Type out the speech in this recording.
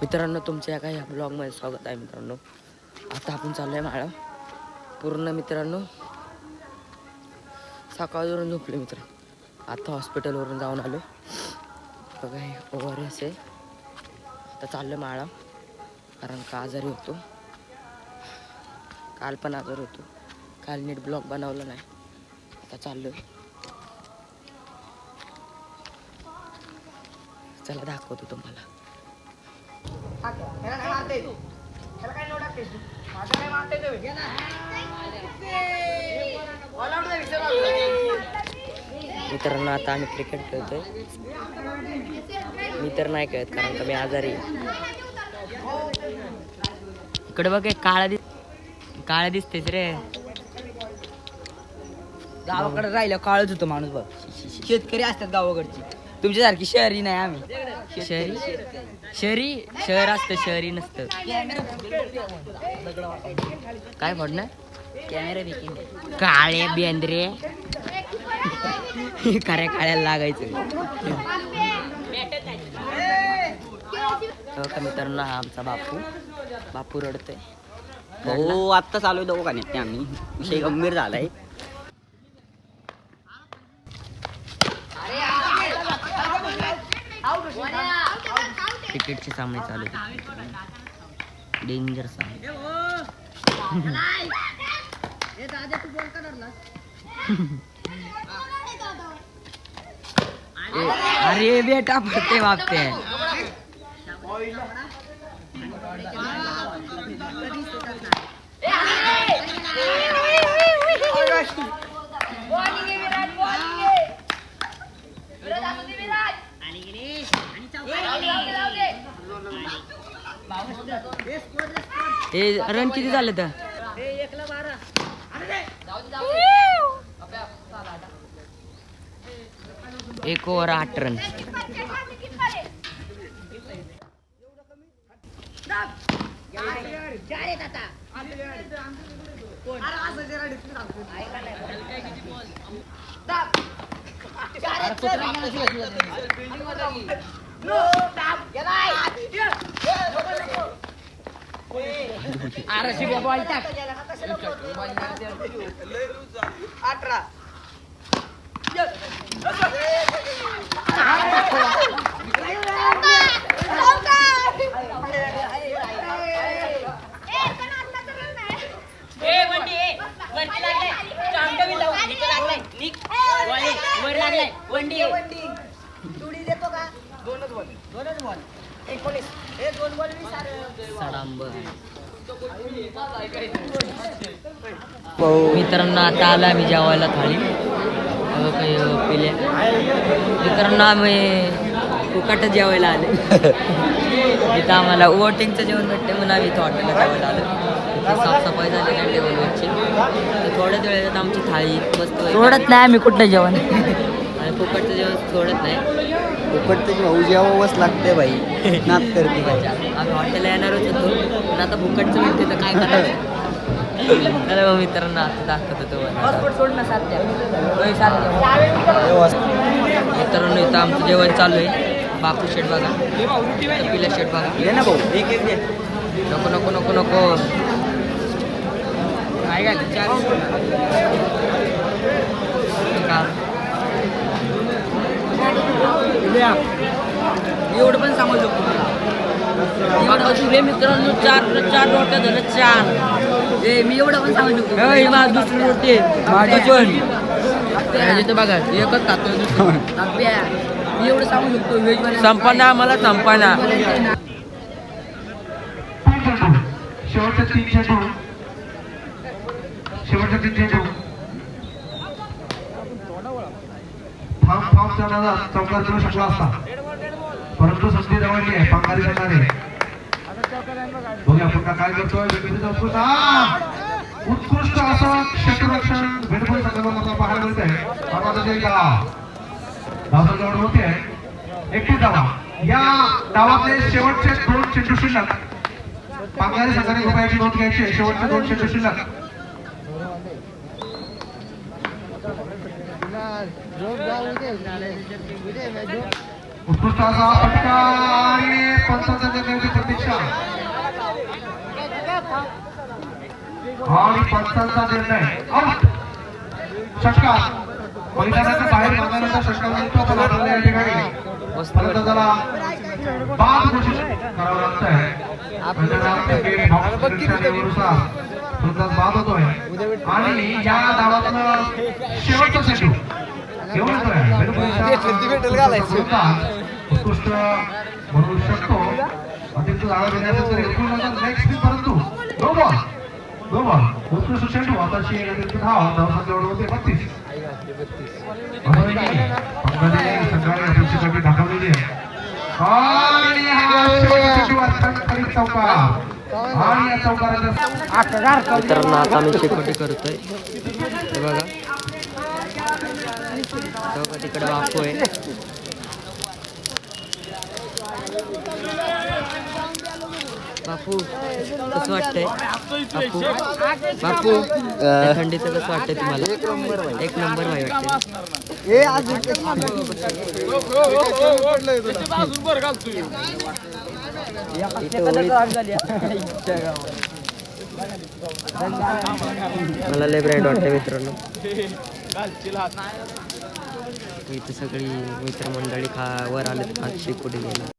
मित्रांनो, तुमच्या काही ब्लॉगमध्ये स्वागत आहे. मित्रांनो, आता आपण चाललोय माळा पूर्ण. मित्रांनो, सकाळवरून झोपले मित्र. आता हॉस्पिटलवरून जाऊन आलो. बघा, हे ORS आहे. आता चाललं माळा, कारण का आजारी होतो. काल पण आजारी होतो. काल नीट ब्लॉग बनवलं नाही. आता चाललोय. चला दाखवतो तुम्हाला. मित्रांनो, आता आम्ही क्रिकेट खेळतोय. मी तर नाही खेळत, कारण का मी आजारी आहे. इकडे बघ, काळा दिसतेस रे. गावाकडे राहिलं काळच होतं माणूस. बघ, शेतकरी असतात गावाकडची, तुमच्यासारखी शहरी नाही आम्ही. शहर असतं, शहरी नसतं. काय पडणार? कॅमेरा काळे बेंद्रे खऱ्या काळ्याला लागायचं. मित्रांनो, हा आमचा बापू रडतोय. हो, आत्ता चालू आहे दवाखान्यात आम्ही. विषय गंभीर झालाय. क्रिकेटचे सामने चालू आहेत. डेंजर सामने. अरे बेटा, पडते वागते. रन किती झाले तर? 1 ओव्हर 8 रन. मित्रांनो, आता आला आम्ही जेवायला थाळी. काही पिले. मित्रांनो, आम्ही फुकट जेवायला आले. इथं आम्हाला वोटिंगचं जेवण भेटते म्हणून आम्ही इथं हॉटेलला जेवायला आलो. इथं साफसफाई झाली नाही टेबलवरची. तर थोड्या वेळात आमची थाळी मस्त सोडत नाही आम्ही कुठलं जेवण. आणि फुकटचं जेवण सोडत नाही. फुकटचं भाऊ जेवावंच लागते बाई. नात करते बाई. आम्ही हॉटेलला येणारच होतो, पण आता फुकटचं भेटते तर काय करायचं. तर मित्रांनो, आता दाखवतो तुम्हाला. मित्रांनो, इथं आमचं जेवण चालू आहे. बापू शेट बघा, पिला शेट बघा. ना भाऊ, एक दे. नको नको नको नको. काय काय एवढं पण सांगू शकतो. मित्रांनो, 4 रोट्या झालं. 4. मी एवढं पण सांगू शकतो. दुसरी रोटी बघा, एकच खातो. मी एवढं सांगू शकतो. व्हेज संपना आम्हाला संपना. शेवटच्या 3 चेंडू फॉर्मच्या नादात चौकार करू शकला असता, परंतु संधी जवळली आहे. पंगारी संघाने बघूया पुन्हा काय करतोय. उत्कृष्ट असं क्षेत्ररक्षण भेटबोल संघाला पाहायला मिळत आहे. धावता जवळ होते 31 धावा. या डावातले शेवटचे 2 चेंडू शिल्लक. पंगारी संघाने रुपयाची नोंद घ्यायची. शेवटचे 2 चेंडू शिल्लक. उत्कृष्ट असा फटका आणि पंचांचा निर्णयाची प्रतीक्षा आणि पंचांचा निर्णय आउट. षटकार मैदानाच्या बाहेर मैदानाचा षटकार मिळतो पण आपल्याला या ठिकाणी फलंदाजाला बाद घोषित करावं लागतंय. फलंदाज बाद होतोय आणि या डावातलं शेवटचा चेंडू घेऊन येतोय. उत्कृष्ट म्हणू शकतो अतिरिक्त धावा देण्याचा तर नेक्स्ट परंतु नो बॉल उत्कृष्ट चेंडू आताची अतिरिक्त धावसंख्या होते 32. संघाने अपेक्षेसाठी दाखवलेली आहे आणि हा चेंडू अत्यंत चौकार आणि या चौकाराचा मित्रांनो आता आम्ही शेकोटी करतोय. हे बघा चौका तिकडे बापू आहे. बापू कसं वाटतंय बापू बापू थंडीचं कसं वाटतंय तुम्हाला? एक नंबर भाई वाटतंय. मला लय ब्रँड वाटतंय मित्रांनो. इथं सगळी मित्रमंडळी वर आले शेकोटी घ्यायला.